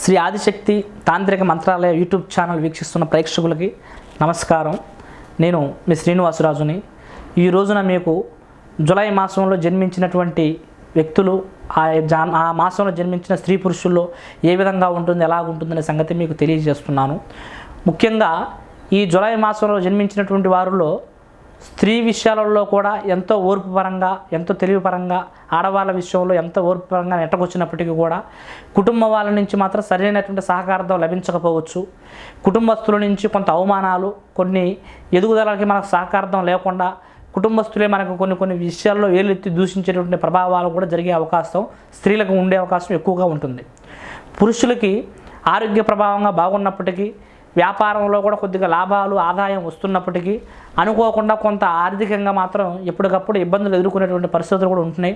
శ్రీ ఆదిశక్తి తాంత్రిక Mantralaya YouTube channel వీక్షిస్తున్న ప్రేక్షకులకి నమస్కారం. నేను మీ శ్రీనివాసరాజుని. ఈ రోజున మీకు జూలై మాసంలో జన్మించినటువంటి వ్యక్తులు ఆ మాసంలో జన్మించిన స్త్రీ పురుషుల్లో ఏ విధంగా ఉంటుంది, ఎలా ఉంటుందనే సంగతి మీకు తెలియజేస్తున్నాను. ముఖ్యంగా ఈ జూలై మాసంలో జన్మించినటువంటి వారిలో స్త్రీ విషయాలలో కూడా ఎంతో ఓర్పు పరంగా, ఎంతో తెలివి పరంగా, ఆడవాళ్ళ విషయంలో ఎంతో ఓర్పు పరంగా నెట్టకొచ్చినప్పటికీ కూడా కుటుంబ వాళ్ళ నుంచి మాత్రం సరైనటువంటి సహకారం లభించకపోవచ్చు. కుటుంబస్తుల నుంచి కొంత అవమానాలు, కొన్ని ఎదుగుదలకి మనకు సహకారం లేకుండా కుటుంబస్తులే మనకు కొన్ని విషయాల్లో వేలెత్తి దూషించేటువంటి ప్రభావాలు కూడా జరిగే అవకాశం స్త్రీలకు ఉండే అవకాశం ఎక్కువగా ఉంటుంది. పురుషులకి ఆరోగ్య ప్రభావంగా బాగున్నప్పటికీ, వ్యాపారంలో కూడా కొద్దిగా లాభాలు, ఆదాయం వస్తున్నప్పటికీ అనుకోకుండా కొంత ఆర్థికంగా మాత్రం ఎప్పటికప్పుడు ఇబ్బందులు ఎదుర్కొనేటువంటి పరిస్థితులు కూడా ఉంటున్నాయి.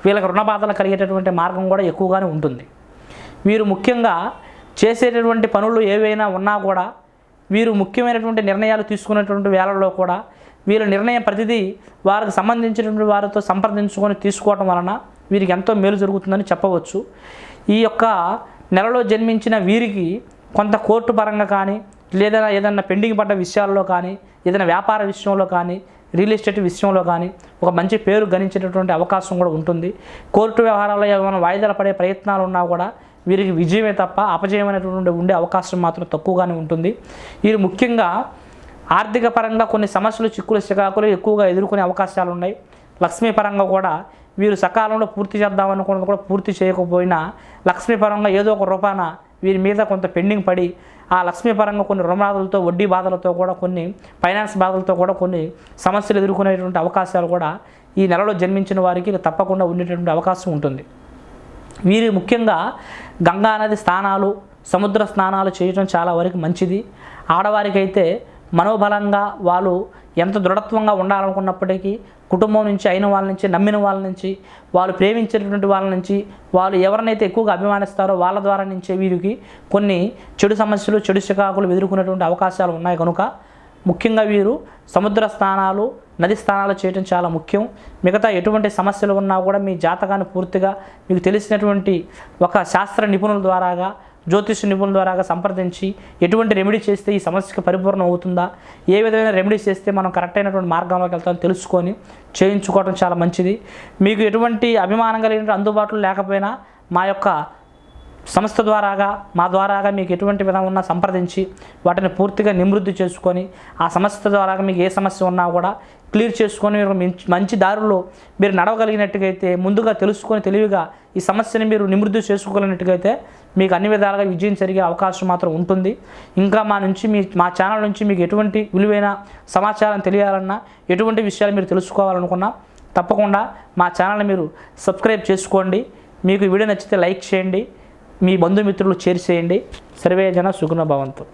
వీళ్ళకి రుణ బాధలు కలిగేటటువంటి మార్గం కూడా ఎక్కువగానే ఉంటుంది. వీరు ముఖ్యంగా చేసేటటువంటి పనులు ఏవైనా ఉన్నా కూడా వీరు ముఖ్యమైనటువంటి నిర్ణయాలు తీసుకునేటువంటి వేళల్లో కూడా వీళ్ళ నిర్ణయం ప్రతిదీ వారికి సంబంధించినటువంటి వారితో సంప్రదించుకొని తీసుకోవటం వలన వీరికి ఎంతో మేలు జరుగుతుందని చెప్పవచ్చు. ఈ యొక్క నెలలో జన్మించిన వీరికి కొంత కోర్టు పరంగా కానీ, లేదా ఏదైనా పెండింగ్ పడ్డ విషయాల్లో కానీ, ఏదైనా వ్యాపార విషయంలో కానీ, రియల్ ఎస్టేట్ విషయంలో కానీ ఒక మంచి పేరు గణించేటటువంటి అవకాశం కూడా ఉంటుంది. కోర్టు వ్యవహారాల్లో ఏమైనా వాయిదాలు పడే ప్రయత్నాలు ఉన్నా కూడా వీరికి విజయమే తప్ప అపజయం అనేటువంటి ఉండే అవకాశం మాత్రం తక్కువగానే ఉంటుంది. వీరు ముఖ్యంగా ఆర్థిక పరంగా కొన్ని సమస్యలు, చిక్కులు, చికాకులు ఎక్కువగా ఎదుర్కొనే అవకాశాలు ఉన్నాయి. లక్ష్మీ పరంగా కూడా వీరు సకాలంలో పూర్తి చేద్దామనుకున్నది కూడా పూర్తి చేయకపోయినా లక్ష్మీ పరంగా ఏదో ఒక రూపాన వీరి మీద కొంత పెండింగ్ పడి ఆ లక్ష్మీ పరంగా కొన్ని రుణబాధలతో, వడ్డీ బాధలతో కూడా, కొన్ని ఫైనాన్స్ బాధలతో కూడా కొన్ని సమస్యలు ఎదుర్కొనేటువంటి అవకాశాలు కూడా ఈ నెలలో జన్మించిన వారికి తప్పకుండా ఉండేటువంటి అవకాశం ఉంటుంది. వీరు ముఖ్యంగా గంగా నది స్నానాలు, సముద్ర స్నానాలు చేయడం చాలా వరకు మంచిది. ఆడవారికైతే మనోబలంగా వాళ్ళు ఎంత దృఢత్వంగా ఉండాలనుకున్నప్పటికీ కుటుంబం నుంచి, అయిన వాళ్ళ నుంచి, నమ్మిన వాళ్ళ నుంచి, వాళ్ళు ప్రేమించేటటువంటి వాళ్ళ నుంచి, వాళ్ళు ఎవరినైతే ఎక్కువగా అభిమానిస్తారో వాళ్ళ ద్వారా నుంచే వీరికి కొన్ని చెడు సమస్యలు, చెడు చికాకులు ఎదుర్కొనేటువంటి అవకాశాలు ఉన్నాయి. కనుక ముఖ్యంగా వీరు సముద్ర స్నానాలు, నది స్నానాలు చేయడం చాలా ముఖ్యం. మిగతా ఎటువంటి సమస్యలు ఉన్నా కూడా మీ జాతకాన్ని పూర్తిగా మీకు తెలిసినటువంటి ఒక శాస్త్ర నిపుణుల ద్వారాగా, జ్యోతిష నిపుణుల ద్వారా సంప్రదించి ఎటువంటి రెమెడీ చేస్తే ఈ సమస్యకి పరిపూర్ణం అవుతుందా, ఏ విధమైన రెమెడీ చేస్తే మనం కరెక్ట్ అయినటువంటి మార్గంలోకి వెళ్తామని తెలుసుకొని చేయించుకోవడం చాలా మంచిది. మీకు ఎటువంటి అభిమానం కలిగిన అందుబాటులో లేకపోయినా మా యొక్క సంస్థ ద్వారాగా, మా ద్వారాగా మీకు ఎటువంటి విధంగా ఉన్నా సంప్రదించి వాటిని పూర్తిగా నివృత్తి చేసుకొని ఆ సంస్థ ద్వారాగా మీకు ఏ సమస్య ఉన్నా కూడా క్లియర్ చేసుకొని మంచి దారిలో మీరు నడవగలిగినట్టుగైతే, ముందుగా తెలుసుకొని తెలివిగా ఈ సమస్యని మీరు నివృత్తి చేసుకోగలిగినట్టుగైతే మీకు అన్ని విధాలుగా విజయం జరిగే అవకాశం మాత్రం ఉంటుంది. ఇంకా మా ఛానల్ నుంచి మీకు ఎటువంటి విలువైన సమాచారం తెలియాలన్నా, ఎటువంటి విషయాలు మీరు తెలుసుకోవాలనుకున్నా తప్పకుండా మా ఛానల్ని మీరు సబ్స్క్రైబ్ చేసుకోండి. మీకు వీడియో నచ్చితే లైక్ చేయండి, మీ బంధుమిత్రులు షేర్ చేయండి. సర్వే జన సుఖినో భవంతు.